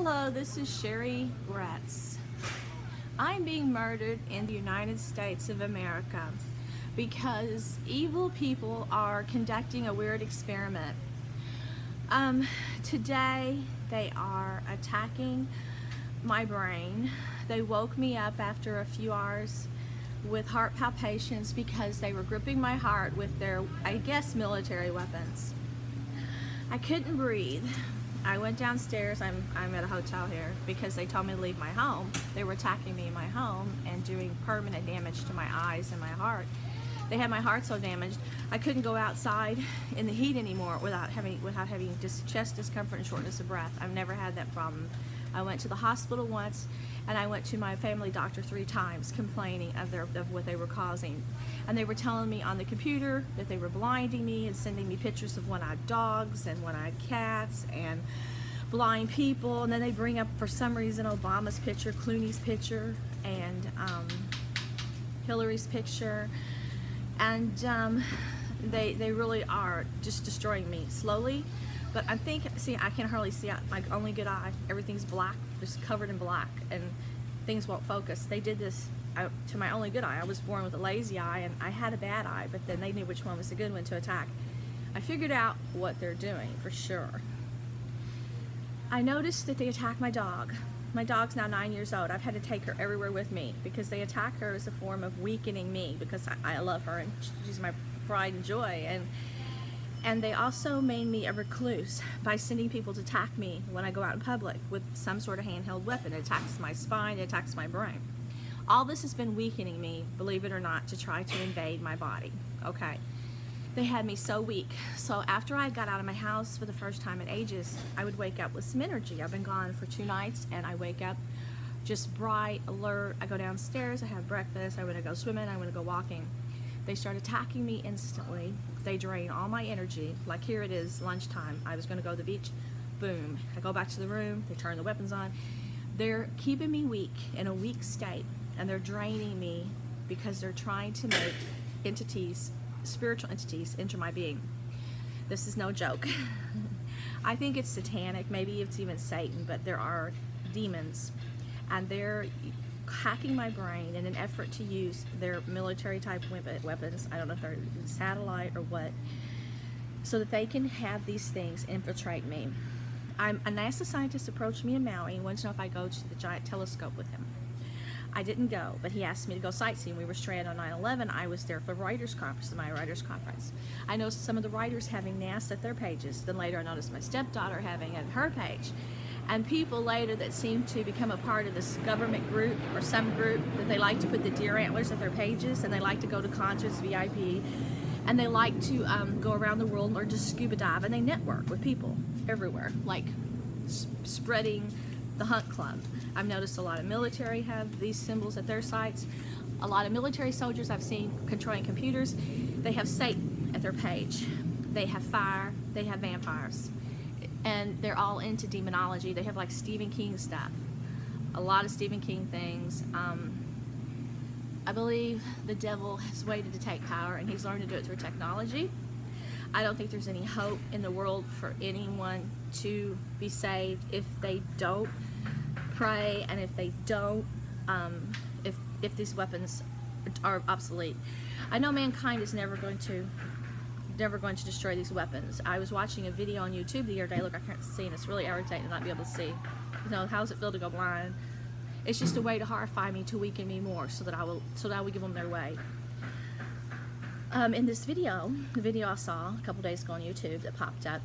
Hello, this is Sherry Gratz. I'm being murdered in the United States of America because evil people are conducting a weird experiment. Today they are attacking my brain. They woke me up after a few hours with heart palpitations because they were gripping my heart with their, I guess, military weapons. I couldn't breathe. I went downstairs. I'm at a hotel here because they told me to leave my home. They were attacking me in my home and doing permanent damage to my eyes and my heart. They had my heart so damaged I couldn't go outside in the heat anymore without having just chest discomfort and shortness of breath. I've never had that problem. I went to the hospital once, and I went to my family doctor 3 times complaining of what they were causing. And they were telling me on the computer that they were blinding me and sending me pictures of one-eyed dogs and one-eyed cats and blind people. And then they bring up, for some reason, Obama's picture, Clooney's picture, and Hillary's picture. And they really are just destroying me slowly. But I think, see, I can hardly see my only good eye. Everything's black, just covered in black, and things won't focus. They did this to my only good eye. I was born with a lazy eye, and I had a bad eye, but then they knew which one was the good one to attack. I figured out what they're doing, for sure. I noticed that they attacked my dog. My dog's now 9 years old. I've had to take her everywhere with me because they attack her as a form of weakening me because I love her, and she's my pride and joy. And they also made me a recluse by sending people to attack me when I go out in public with some sort of handheld weapon. It attacks my spine, it attacks my brain. All this has been weakening me, believe it or not, to try to invade my body. Okay. They had me so weak. So after I got out of my house for the first time in ages, I would wake up with some energy. I've been gone for 2 nights, and I wake up just bright, alert. I go downstairs, I have breakfast, I want to go swimming, I want to go walking. They start attacking me instantly. They drain all my energy. Like, here it is, lunchtime. I was going to go to the beach. Boom. I go back to the room. They turn the weapons on. They're keeping me weak, in a weak state, and they're draining me because they're trying to make entities, spiritual entities, enter my being. This is no joke. I think it's satanic. Maybe it's even Satan, but there are demons, and they're hacking my brain in an effort to use their military type weapons. I don't know if they're satellite or what, so that they can have these things infiltrate me. A NASA scientist approached me in Maui and wanted to know if I go to the giant telescope with him. I didn't go, but he asked me to go sightseeing. We were stranded on 9/11. I was there for the writers' conference, my writers' conference. I noticed some of the writers having NASA at their pages. Then later I noticed my stepdaughter having it at her page. And people later that seem to become a part of this government group or some group that they like to put the deer antlers at their pages, and they like to go to concerts, VIP, and they like to go around the world or just scuba dive, and they network with people everywhere, like spreading the Hunt Club. I've noticed a lot of military have these symbols at their sites. A lot of military soldiers I've seen controlling computers, they have Satan at their page. They have fire, they have vampires. And they're all into demonology. They have like Stephen King stuff. A lot of Stephen King things. I believe the devil has waited to take power, and he's learned to do it through technology. I don't think there's any hope in the world for anyone to be saved if they don't pray, and if they don't, if these weapons are obsolete. I know mankind is never going to destroy these weapons. I was watching a video on YouTube the other day. Look, I can't see, and it's really irritating to not be able to see. You know, how does it feel to go blind? It's just a way to horrify me, to weaken me more, so that I will give them their way. In this video, the video I saw a couple days ago on YouTube that popped up,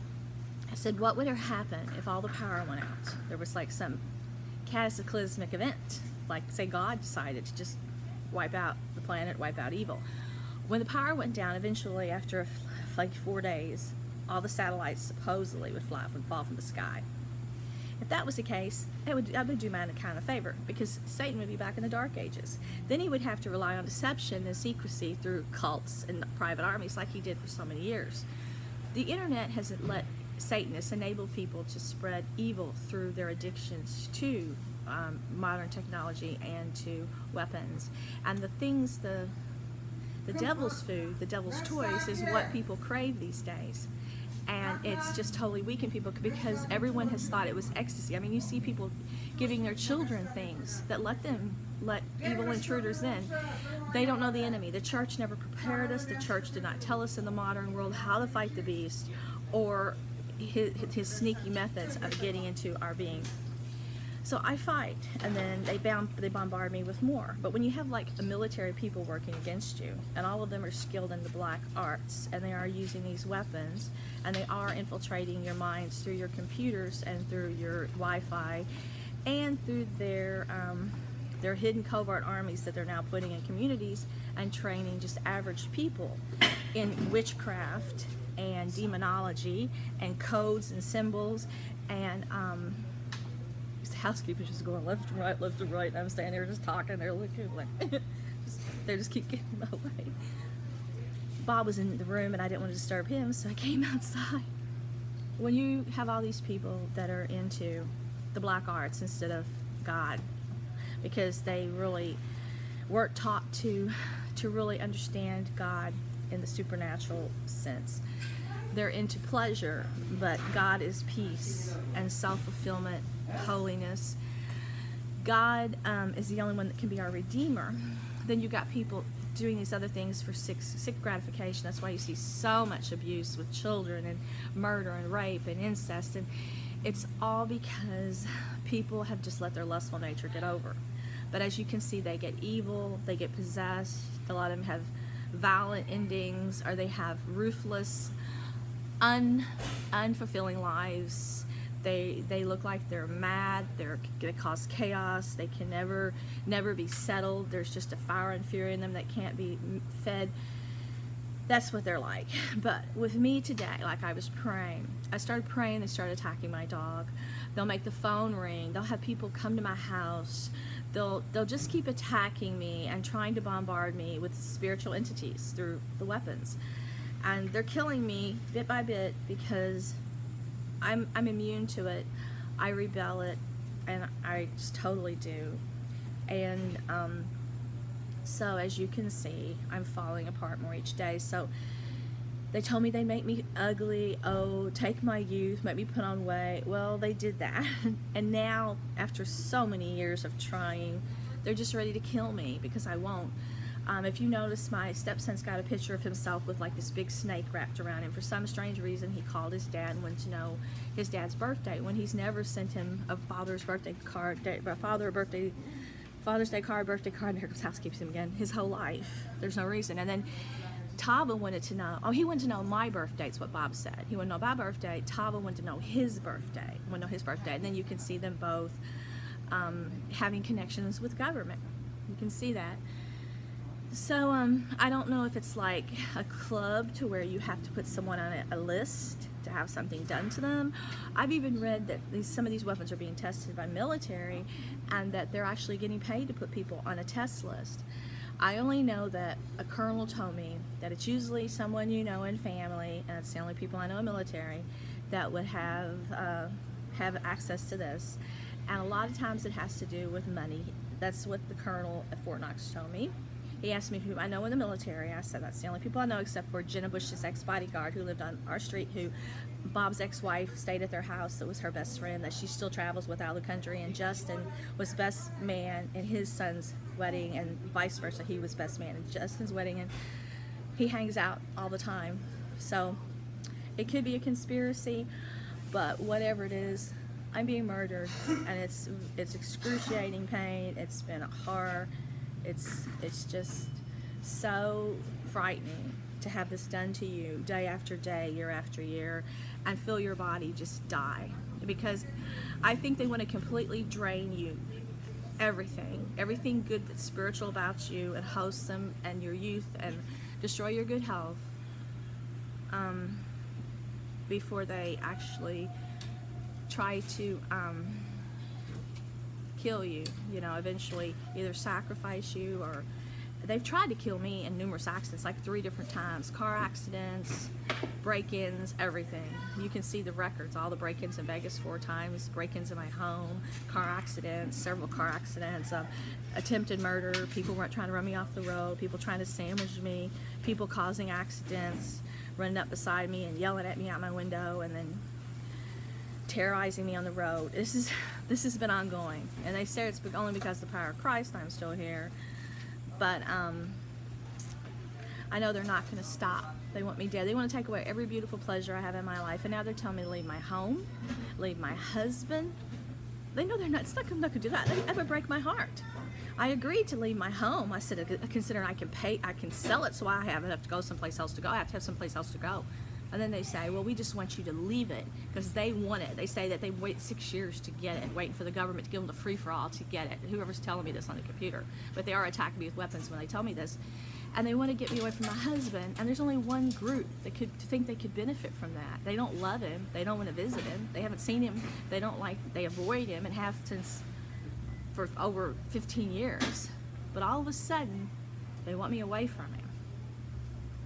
I said, what would happen if all the power went out? There was like some cataclysmic event, like say God decided to just wipe out the planet, wipe out evil. When the power went down, eventually after like 4 days, all the satellites supposedly would fall from the sky. If that was the case, I would do man a kind of favor, because Satan would be back in the Dark Ages. Then he would have to rely on deception and secrecy through cults and private armies like he did for so many years. The internet has let Satanists enable people to spread evil through their addictions to modern technology and to weapons. And the things, the devil's food, the devil's toys, is what people crave these days. and it's just totally weakened people because everyone has thought it was ecstasy. I mean, you see people giving their children things that let evil intruders in. They don't know the enemy. The church never prepared us. The church did not tell us in the modern world how to fight the beast or his sneaky methods of getting into our being. So I fight, and then they bombard me with more. But when you have like a military people working against you, and all of them are skilled in the black arts, and they are using these weapons, and they are infiltrating your minds through your computers and through your Wi-Fi, and through their hidden covert armies that they're now putting in communities and training just average people in witchcraft and demonology and codes and symbols, and the housekeeper's just going left and right, and I'm standing there just talking. They're looking like they just keep getting in my way. Bob was in the room, and I didn't want to disturb him, so I came outside. When you have all these people that are into the black arts instead of God, because they really weren't taught to really understand God in the supernatural sense. They're into pleasure, but God is peace and self-fulfillment, holiness. God is the only one that can be our Redeemer. Then you got people doing these other things for sick gratification. That's why you see so much abuse with children and murder and rape and incest, and it's all because people have just let their lustful nature get over. But as you can see, they get evil, they get possessed. A lot of them have violent endings, or they have ruthless, unfulfilling lives. They look like they're mad. They cause chaos. They can never be settled. There's just a fire and fury in them that can't be fed. That's what they're like. But with me today, like I was praying, I started praying. They started attacking my dog. They'll make the phone ring. They'll have people come to my house. They'll just keep attacking me and trying to bombard me with spiritual entities through the weapons. And they're killing me bit by bit because I'm immune to it. I rebel it, and I just totally do. And so as you can see, I'm falling apart more each day. So they told me they make me ugly, take my youth, make me put on weight. Well, they did that. And now, after so many years of trying, they're just ready to kill me because I won't. If you notice, my stepson's got a picture of himself with like this big snake wrapped around him. For some strange reason, he called his dad and wanted to know his dad's birthday, when he's never sent him a Father's Day card, birthday card, and here comes housekeeping again, his whole life. There's no reason. And then Tava wanted to know, he wanted to know my birthday, is what Bob said. He wanted to know my birthday. Tava wanted to know his birthday. And then you can see them both having connections with government. You can see that. So I don't know if it's like a club to where you have to put someone on a list to have something done to them. I've even read that some of these weapons are being tested by military, and that they're actually getting paid to put people on a test list. I only know that a colonel told me that it's usually someone you know in family, and it's the only people I know in military that would have access to this. And a lot of times it has to do with money. That's what the colonel at Fort Knox told me. He asked me who I know in the military. I said that's the only people I know, except for Jenna Bush's ex-bodyguard who lived on our street, who Bob's ex-wife stayed at their house. That was her best friend that she still travels with out of the country. And Justin was best man in his son's wedding, and vice versa. He was best man in Justin's wedding, and he hangs out all the time. So it could be a conspiracy, but whatever it is, I'm being murdered, and it's excruciating pain. It's been a horror. It's just so frightening to have this done to you day after day, year after year, and feel your body just die. Because I think they want to completely drain you, everything good that's spiritual about you and wholesome and your youth, and destroy your good health before they actually try to kill you, eventually either sacrifice you, or they've tried to kill me in numerous accidents, like 3 different times, car accidents, break-ins, everything. You can see the records, all the break-ins in Vegas 4 times, break-ins in my home, car accidents, several car accidents, attempted murder, people weren't trying to run me off the road, people trying to sandwich me, people causing accidents, running up beside me and yelling at me out my window, and then terrorizing me on the road. This has been ongoing, and they say it's only because of the power of Christ I'm still here, but I know they're not going to stop. They want me dead. They want to take away every beautiful pleasure I have in my life, and now they're telling me to leave my home, leave my husband. They know they're not. It's not going to do that. That would break my heart. I agreed to leave my home. I said, considering I can sell it, so I have to go someplace else to go. I have to have someplace else to go. And then they say, well, we just want you to leave it because they want it. They say that they wait 6 years to get it, waiting for the government to give them the free-for-all to get it. Whoever's telling me this on the computer. But they are attacking me with weapons when they tell me this. And they want to get me away from my husband. And there's only one group that could think they could benefit from that. They don't love him. They don't want to visit him. They haven't seen him. They avoid him and have since for over 15 years. But all of a sudden, they want me away from him,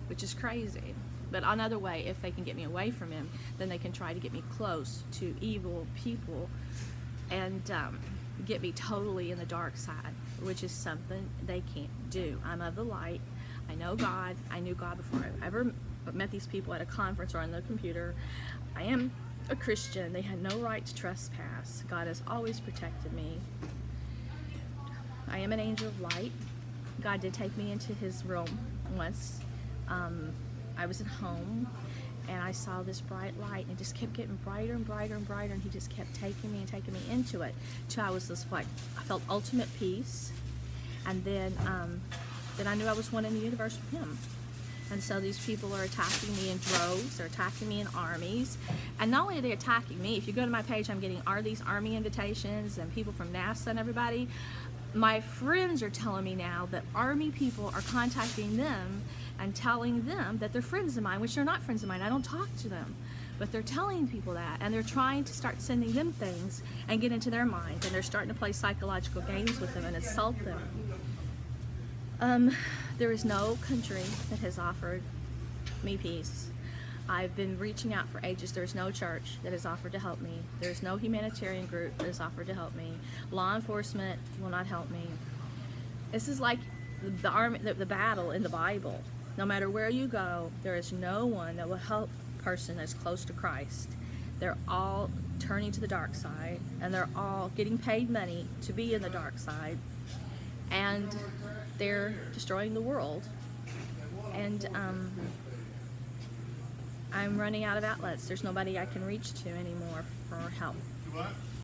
which is crazy. But another way, if they can get me away from him, then they can try to get me close to evil people and get me totally in the dark side, which is something they can't do. I'm of the light. I know God. I knew God before I ever met these people at a conference or on the computer. I am a Christian. They had no right to trespass. God has always protected me. I am an angel of light. God did take me into his room once. I was at home and I saw this bright light, and it just kept getting brighter and brighter and brighter, and he just kept taking me into it till I was just like, I felt ultimate peace. And then I knew I was one in the universe with him. And so these people are attacking me in droves, they're attacking me in armies. And not only are they attacking me, if you go to my page, I'm getting these army invitations and people from NASA and everybody. My friends are telling me now that army people are contacting them and telling them that they're friends of mine, which they're not friends of mine. I don't talk to them. But they're telling people that, and they're trying to start sending them things and get into their mind, and they're starting to play psychological games with them and insult them. There is no country that has offered me peace. I've been reaching out for ages. There's no church that has offered to help me. There's no humanitarian group that has offered to help me. Law enforcement will not help me. This is like the battle in the Bible. No matter where you go, there is no one that will help a person that's close to Christ. They're all turning to the dark side, and they're all getting paid money to be in the dark side, and they're destroying the world. And I'm running out of outlets. There's nobody I can reach to anymore for help.